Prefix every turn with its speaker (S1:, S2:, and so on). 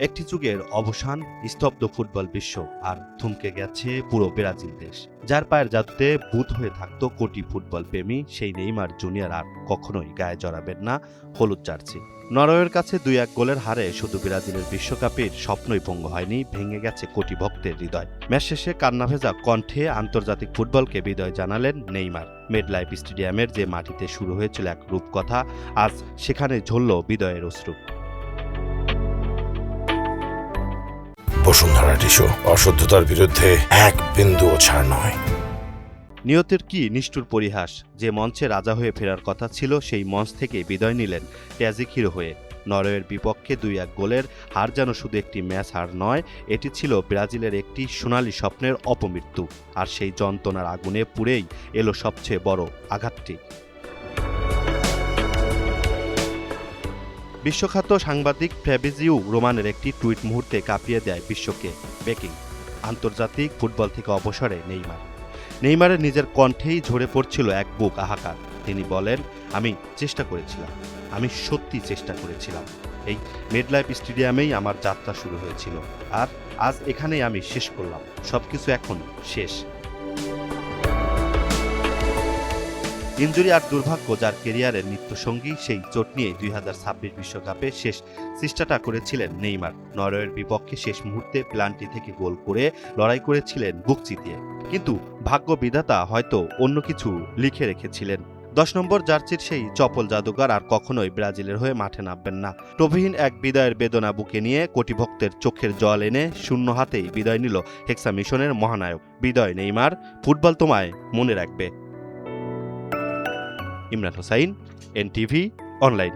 S1: একটি যুগের অবসান, স্তব্ধ ফুটবল বিশ্ব, আর থমকে গেছে পুরো ব্রাজিল দেশ। যার পায়ের জাদুতে বুঁদ হয়ে থাকতো কোটি ফুটবল প্রেমী, সেই নেইমার জুনিয়র আর কখনোই গায়ে জড়াবেন না হলুদ জার্সি। নরওয়ের কাছে 2-1 গোলের হারে শুধু ব্রাজিলের বিশ্বকাপের স্বপ্নই ভঙ্গ হয়নি, ভেঙে গেছে কোটি ভক্তের হৃদয়। ম্যাচ শেষে কান্নাভেজা কণ্ঠে আন্তর্জাতিক ফুটবলকে বিদায় জানালেন নেইমার। মেডলাইফ স্টেডিয়ামের যে মাটিতে শুরু হয়েছিল এক রূপকথা, আজ সেখানে ঝরল বিদায়ের অশ্রু।
S2: বসুন্ধরা টিস্যু, অশুদ্ধতার বিরুদ্ধে এক বিন্দুও ছাড় নয়।
S1: নিয়তের কি নিষ্ঠুর পরিহাস! যে মঞ্চে রাজা হয়ে ফেরার কথা ছিল, সেই মঞ্চ থেকে বিদায় নিলেন ট্র্যাজিক হিরো হয়ে। নরওয়ের বিপক্ষে 2-1 গোলের হার যেন শুধু একটি ম্যাচ হার নয়, এটি ছিল ব্রাজিলের একটি সোনালী স্বপ্নের অপমৃত্যু। আর সেই যন্ত্রণার আগুনে পুড়েই এলো সবচেয়ে বড় আঘাতটি। বিশ্বখ্যাত সাংবাদিক ফ্যাব্রিজিও রোমানের একটি টুইট মুহূর্তে কাঁপিয়ে দেয় বিশ্বকে। ব্রেকিং: আন্তর্জাতিক ফুটবল থেকে অবসরে নেইমারের নিজের কণ্ঠেই ঝরে পড়ছিল এক বুক হাহাকার। তিনি বলেন, আমি চেষ্টা করেছিলাম, আমি সত্যি চেষ্টা করেছিলাম। এই মেডলাইফ স্টেডিয়ামেই আমার যাত্রা শুরু হয়েছিল, আর আজ এখানেই আমি শেষ করলাম। সবকিছু এখন শেষ। ইনজুরি আর দুর্ভাগ্য যার কেরিয়ারের নিত্যসঙ্গী, সেই চোট নিয়ে 2026 বিশ্বকাপে শেষ চেষ্টাটা করেছিলেন নেইমার। নরওয়ের বিপক্ষে শেষ মুহূর্তে প্লান্টি থেকে গোল করে লড়াই করেছিলেন বুক চিতিয়ে। কিন্তু ভাগ্য বিধাতা হয়তো অন্য কিছু লিখে রেখেছিলেন। 10 নম্বর জার্সির সেই চপল জাদুকর আর কখনোই ব্রাজিলের হয়ে মাঠে নামবেন না। ট্রফিহীন এক বিদায়ের বেদনা বুকে নিয়ে কোটি ভক্তের চোখের জল এনে শূন্য হাতেই বিদায় নিল হেক্সা মিশনের মহানায়ক। বিদায় নেইমার, ফুটবল তোমায় মনে রাখবে। Imran Hossain, NTV online.